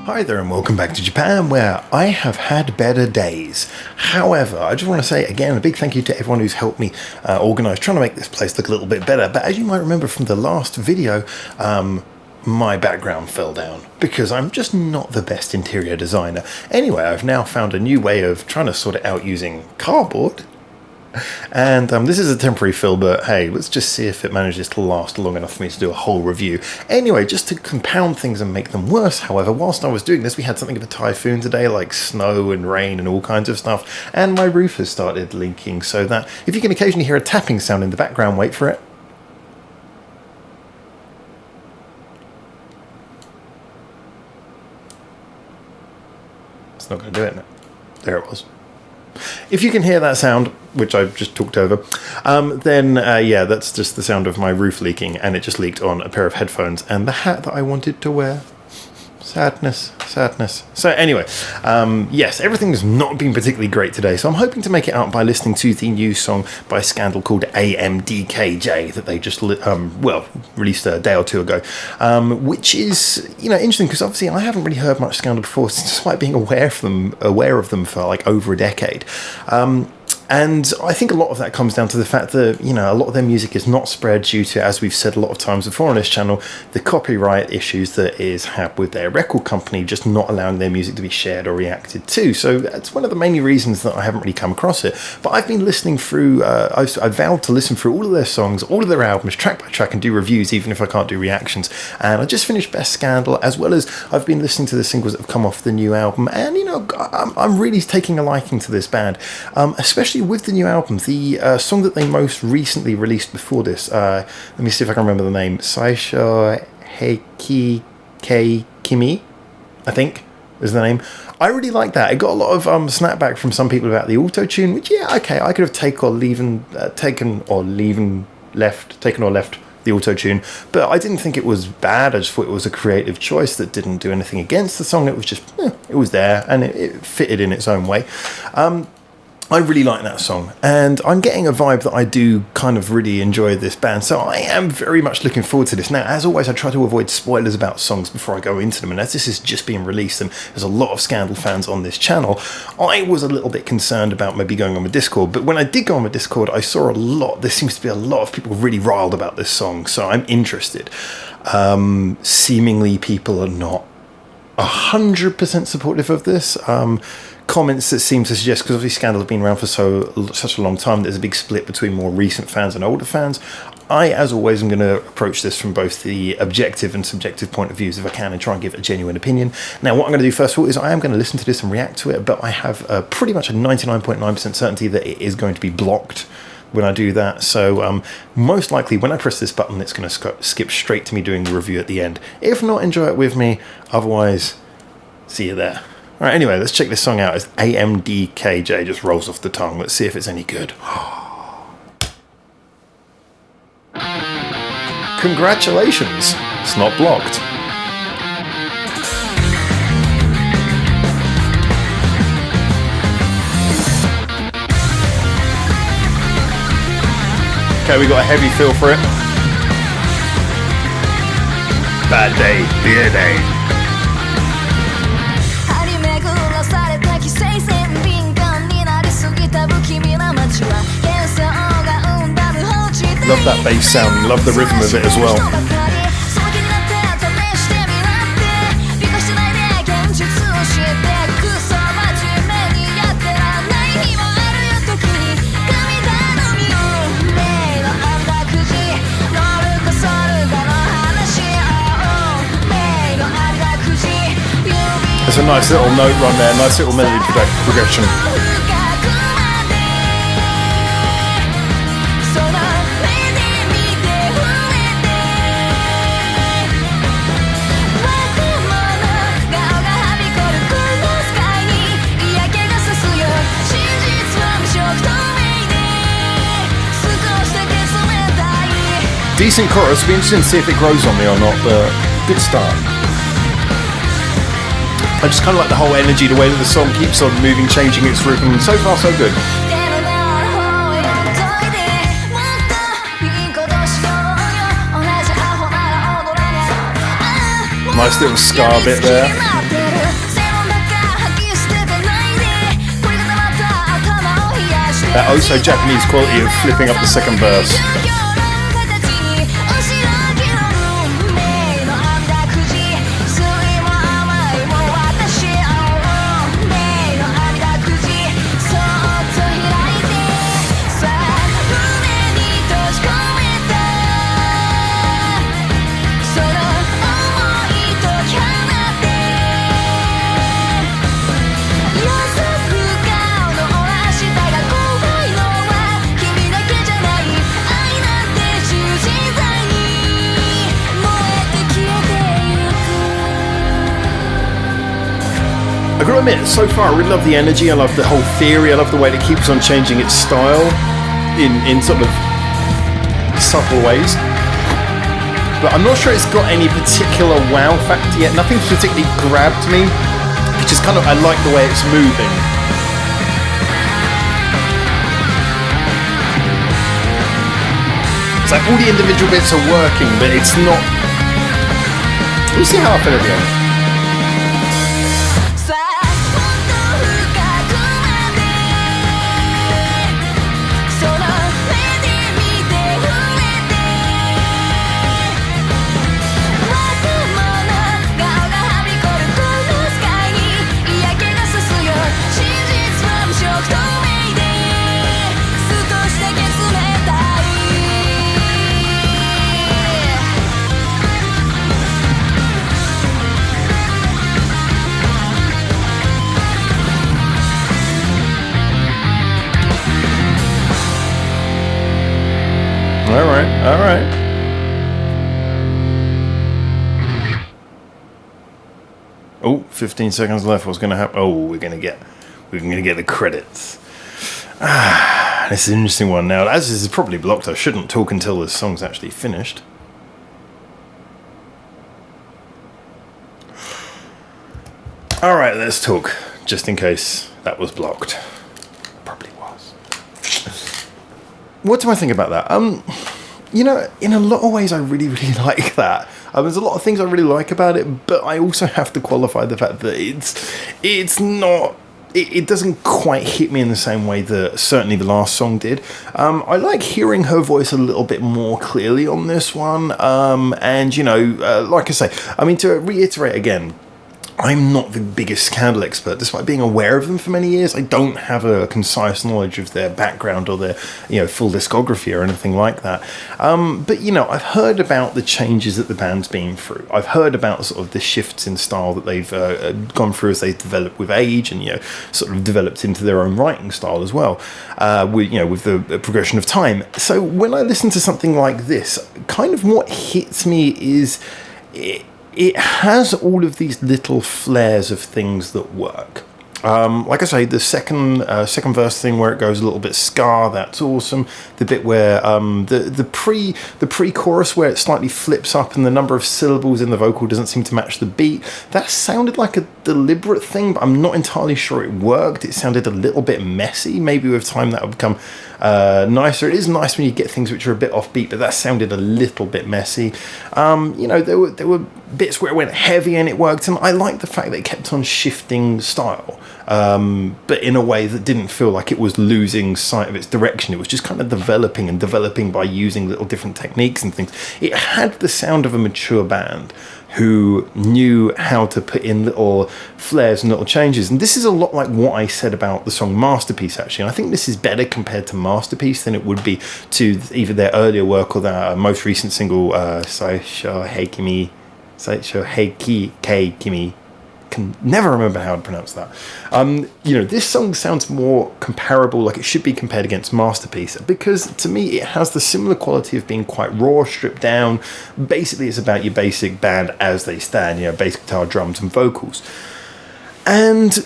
Hi there and welcome back to Japan, where I have had better days. However, I just want to say again a big thank you to everyone who's helped me organise, trying to make this place look a little bit better. But as you might remember from the last video, my background fell down because I'm just not the best interior designer. Anyway, I've now found a new way of trying to sort it out using cardboard. And this is a temporary fill, but hey, let's just see if it manages to last long enough for me to do a whole review. Anyway, just to compound things and make them worse, however, whilst I was doing this, we had something of a typhoon today, like snow and rain and all kinds of stuff, and my roof has started leaking, so that if you can occasionally hear a tapping sound in the background, wait for it. It's not going to do it now. There it was. If you can hear that sound, which I've just talked over, then yeah, that's just the sound of my roof leaking, and it just leaked on a pair of headphones and the hat that I wanted to wear. Sadness, sadness. So anyway, yes, everything's not been particularly great today, so I'm hoping to make it out by listening to the new song by Scandal called A.M.D.K.J. that they just released a day or two ago, which is, you know, interesting because obviously I haven't really heard much Scandal before, despite being aware of them for like over a decade. And I think a lot of that comes down to the fact that, you know, a lot of their music is not spread due to, as we've said a lot of times before on this channel, the copyright issues that is had with their record company just not allowing their music to be shared or reacted to. So that's one of the main reasons that I haven't really come across it. But I've been listening through, I've vowed to listen through all of their songs, all of their albums, track by track, and do reviews, even if I can't do reactions. And I just finished Best Scandal, as well as I've been listening to the singles that have come off the new album. And, you know, I'm really taking a liking to this band, especially with the new album. The song that they most recently released before this, let me see if I can remember the name, Saisho Heiki Kei Kimi, I think is the name. I really like that. It got a lot of snapback from some people about the auto-tune, which, yeah, okay, I could have taken or left the auto-tune, but I didn't think it was bad. I just thought it was a creative choice that didn't do anything against the song. It was just, it was there, and it fitted in its own way. I really like that song, and I'm getting a vibe that I do kind of really enjoy this band, so I am very much looking forward to this. Now, as always, I try to avoid spoilers about songs before I go into them, and as this is just being released and there's a lot of Scandal fans on this channel, I was a little bit concerned about maybe going on with Discord, but when I did go on with Discord, I saw there seems to be a lot of people really riled about this song, so I'm interested. Seemingly people are not 100% supportive of this. Comments that seem to suggest, because obviously Scandal have been around for such a long time, there's a big split between more recent fans and older fans. I, as always, am going to approach this from both the objective and subjective point of views if I can, and try and give a genuine opinion. Now, what I'm going to do first of all is I am going to listen to this and react to it, but I have pretty much a 99.9% certainty that it is going to be blocked when I do that. So most likely when I press this button, it's going to skip straight to me doing the review at the end. If not, enjoy it with me. Otherwise, see you there. Alright, anyway, let's check this song out. It's A.M.D.K.J. Just rolls off the tongue. Let's see if it's any good. Congratulations! It's not blocked. Okay, we got a heavy feel for it. Bad day, beer day. Love that bass sound, love the rhythm of it as well. There's a nice little note run there, nice little melody progression. Decent chorus, it'll be interesting to see if it grows on me or not, but good start. I just kind of like the whole energy, the way that the song keeps on moving, changing its rhythm. So far, so good. Nice little ska bit there. That also Japanese quality of flipping up the second verse. I gotta admit, so far I really love the energy, I love the whole theory, I love the way it keeps on changing its style in sort of subtle ways. But I'm not sure it's got any particular wow factor yet. Nothing's particularly grabbed me. It's just kind of, I like the way it's moving. It's like all the individual bits are working, but it's not... We'll see how I feel at the end. All right. Oh, 15 seconds left. What's going to happen? Oh, we're going to get the credits. This is an interesting one. Now, as this is probably blocked, I shouldn't talk until the song's actually finished. All right, let's talk, just in case that was blocked. Probably was. What do I think about that? You know, in a lot of ways, I really, really like that. There's a lot of things I really like about it, but I also have to qualify the fact that it's not... It doesn't quite hit me in the same way that certainly the last song did. I like hearing her voice a little bit more clearly on this one. And, you know, like I say, I mean, to reiterate again, I'm not the biggest Scandal expert, despite being aware of them for many years. I don't have a concise knowledge of their background or their, you know, full discography or anything like that. But, you know, I've heard about the changes that the band's been through. I've heard about sort of the shifts in style that they've gone through as they've developed with age and, you know, sort of developed into their own writing style as well, with, you know, with the progression of time. So when I listen to something like this, kind of what hits me is... It has all of these little flares of things that work. Like I say, the second verse thing where it goes a little bit ska, that's awesome. The bit where the pre-chorus where it slightly flips up and the number of syllables in the vocal doesn't seem to match the beat, that sounded like a deliberate thing, but I'm not entirely sure it worked. It sounded a little bit messy. Maybe with time that will become nicer. It is nice when you get things which are a bit offbeat, but that sounded a little bit messy. You know, there were bits where it went heavy and it worked, and I like the fact that it kept on shifting style, but in a way that didn't feel like it was losing sight of its direction. It was just kind of developing by using little different techniques and things. It had the sound of a mature band who knew how to put in little flares and little changes. And this is a lot like what I said about the song Masterpiece, actually. And I think this is better compared to Masterpiece than it would be to either their earlier work or their most recent single, Saisho Heiki Kimi. Can never remember how to pronounce that. You know, this song sounds more comparable, like it should be compared against Masterpiece, because to me it has the similar quality of being quite raw, stripped down. Basically, it's about your basic band as they stand, you know, bass guitar, drums, and vocals. And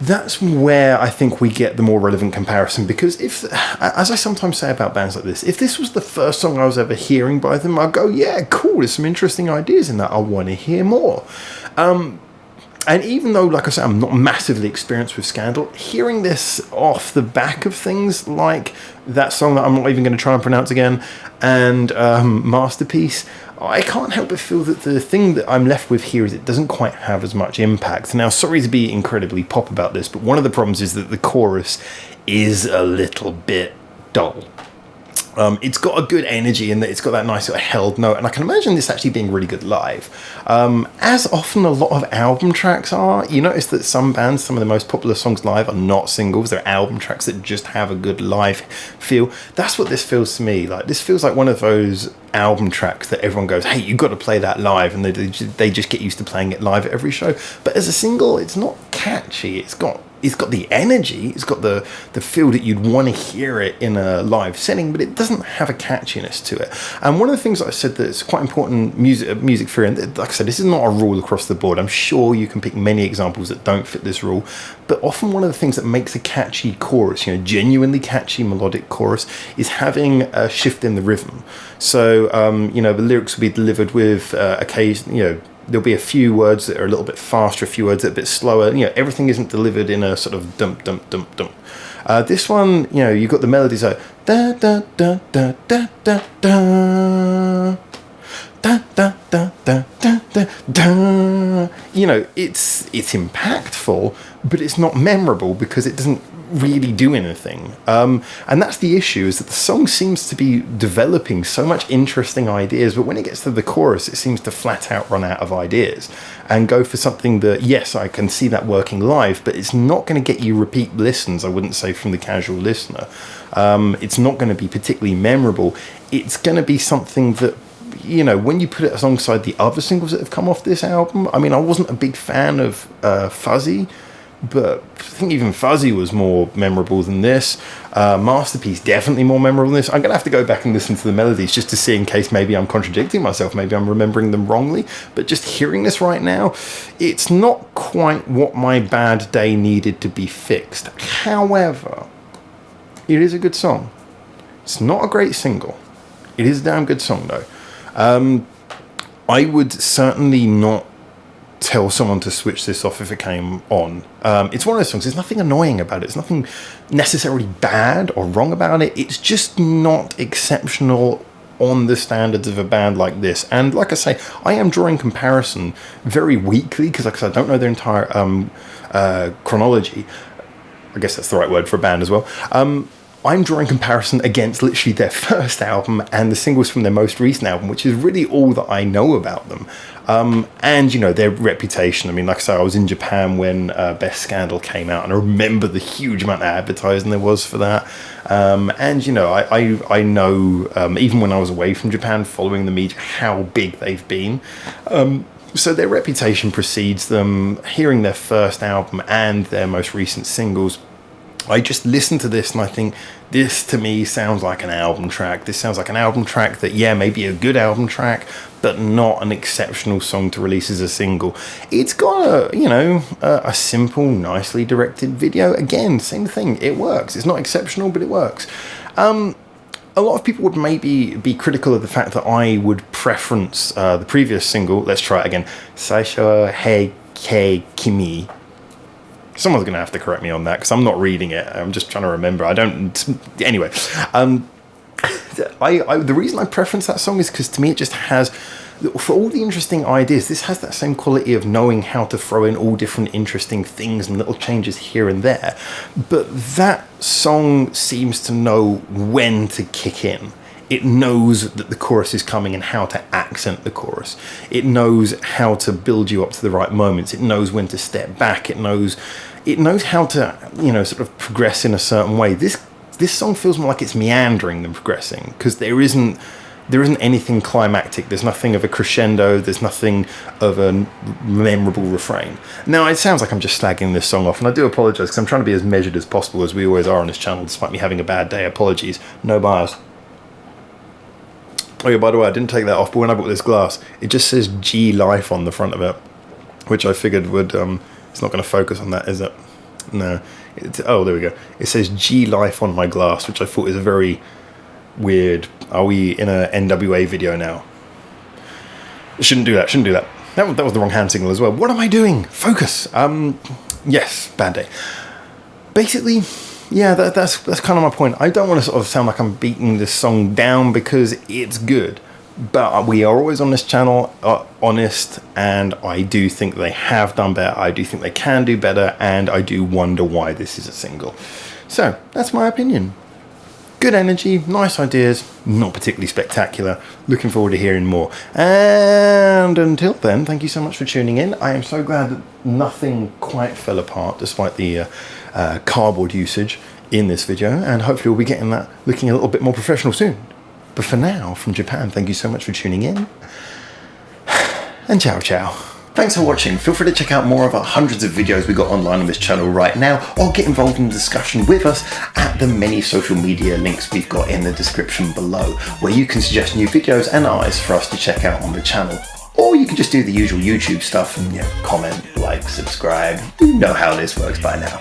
that's where I think we get the more relevant comparison, because if, as I sometimes say about bands like this, if this was the first song I was ever hearing by them, I'd go, yeah, cool, there's some interesting ideas in that, I want to hear more. And even though, like I said, I'm not massively experienced with Scandal, hearing this off the back of things like that song that I'm not even going to try and pronounce again, and Masterpiece, I can't help but feel that the thing that I'm left with here is it doesn't quite have as much impact. Now, sorry to be incredibly pop about this, but one of the problems is that the chorus is a little bit dull. It's got a good energy in that it's got that nice sort of held note, and I can imagine this actually being really good live. As often a lot of album tracks are, you notice that some bands, some of the most popular songs live are not singles, they're album tracks that just have a good live feel. That's what this feels to me like. This feels like one of those album tracks that everyone goes, hey, you've got to play that live, and they just get used to playing it live at every show. But as a single, it's not catchy. It's got the energy, it's got the feel that you'd want to hear it in a live setting, but it doesn't have a catchiness to it. And one of the things that I said that's quite important, music theory, and like I said, this is not a rule across the board. I'm sure you can pick many examples that don't fit this rule, but often one of the things that makes a catchy chorus, genuinely catchy melodic chorus, is having a shift in the rhythm. So, the lyrics will be delivered with there'll be a few words that are a little bit faster, a few words that are a bit slower. Everything isn't delivered in a sort of dump, dump, dump, dump. This one, you've got the melodies like da da da da da da da da da da da da da. It's impactful, but it's not memorable because it doesn't really do anything. And that's the issue, is that the song seems to be developing so much interesting ideas, but when it gets to the chorus, it seems to flat out run out of ideas and go for something that, yes, I can see that working live, but it's not going to get you repeat listens, I wouldn't say, from the casual listener. It's not going to be particularly memorable. It's going to be something that, when you put it alongside the other singles that have come off this album, I wasn't a big fan of Fuzzy, but I think even Fuzzy was more memorable than this. Masterpiece, definitely more memorable than this. I'm going to have to go back and listen to the melodies just to see, in case maybe I'm contradicting myself, maybe I'm remembering them wrongly. But just hearing this right now, it's not quite what my bad day needed to be fixed. However, it is a good song. It's not a great single. It is a damn good song, though. I would certainly not tell someone to switch this off if it came on. It's one of those songs, there's nothing annoying about it, there's nothing necessarily bad or wrong about it, it's just not exceptional on the standards of a band like this. And like I say, I am drawing comparison very weakly, because like I said, I don't know their entire chronology. I guess that's the right word for a band as well. I'm drawing comparison against literally their first album and the singles from their most recent album, which is really all that I know about them. And, their reputation. like I said, I was in Japan when Best Scandal came out, and I remember the huge amount of advertising there was for that. I know, even when I was away from Japan following the media, how big they've been. So their reputation precedes them. Hearing their first album and their most recent singles, I just listen to this and I think, this to me sounds like an album track. This sounds like an album track that, maybe a good album track, but not an exceptional song to release as a single. It's got a simple, nicely directed video. Again, same thing. It works. It's not exceptional, but it works. A lot of people would maybe be critical of the fact that I would preference the previous single. Let's try it again. Saisho Hei Kei Kimi. Someone's going to have to correct me on that, because I'm not reading it. I'm just trying to remember. Anyway, the reason I preference that song is because to me it just has, for all the interesting ideas, this has that same quality of knowing how to throw in all different interesting things and little changes here and there. But that song seems to know when to kick in. It knows that the chorus is coming and how to accent the chorus. It knows how to build you up to the right moments. It knows when to step back. It knows how to, sort of progress in a certain way. This song feels more like it's meandering than progressing, because there isn't anything climactic. There's nothing of a crescendo. There's nothing of a memorable refrain. Now, it sounds like I'm just slagging this song off, and I do apologise, because I'm trying to be as measured as possible, as we always are on this channel, despite me having a bad day. Apologies. No bias. Oh yeah, by the way, I didn't take that off, but when I bought this glass, it just says G Life on the front of it, which I figured would, it's not going to focus on that, is it? No. Oh, there we go. It says G Life on my glass, which I thought is a very weird, are we in a NWA video now? Shouldn't do that. That was the wrong hand signal as well. What am I doing? Focus. Yes, bad day. Basically, yeah, that's kind of my point. I don't want to sort of sound like I'm beating this song down, because it's good. But we are always on this channel honest, and I do think they have done better. I do think they can do better, and I do wonder why this is a single. So that's my opinion. Good energy, nice ideas, not particularly spectacular. Looking forward to hearing more. And until then, thank you so much for tuning in. I am so glad that nothing quite fell apart despite the cardboard usage in this video. And hopefully we'll be getting that looking a little bit more professional soon. But for now, from Japan, thank you so much for tuning in. And ciao ciao. Thanks for watching. Feel free to check out more of our hundreds of videos we got online on this channel right now, or get involved in the discussion with us at the many social media links we've got in the description below, where you can suggest new videos and artists for us to check out on the channel. Or you can just do the usual YouTube stuff and comment, like, subscribe. You know how this works by now.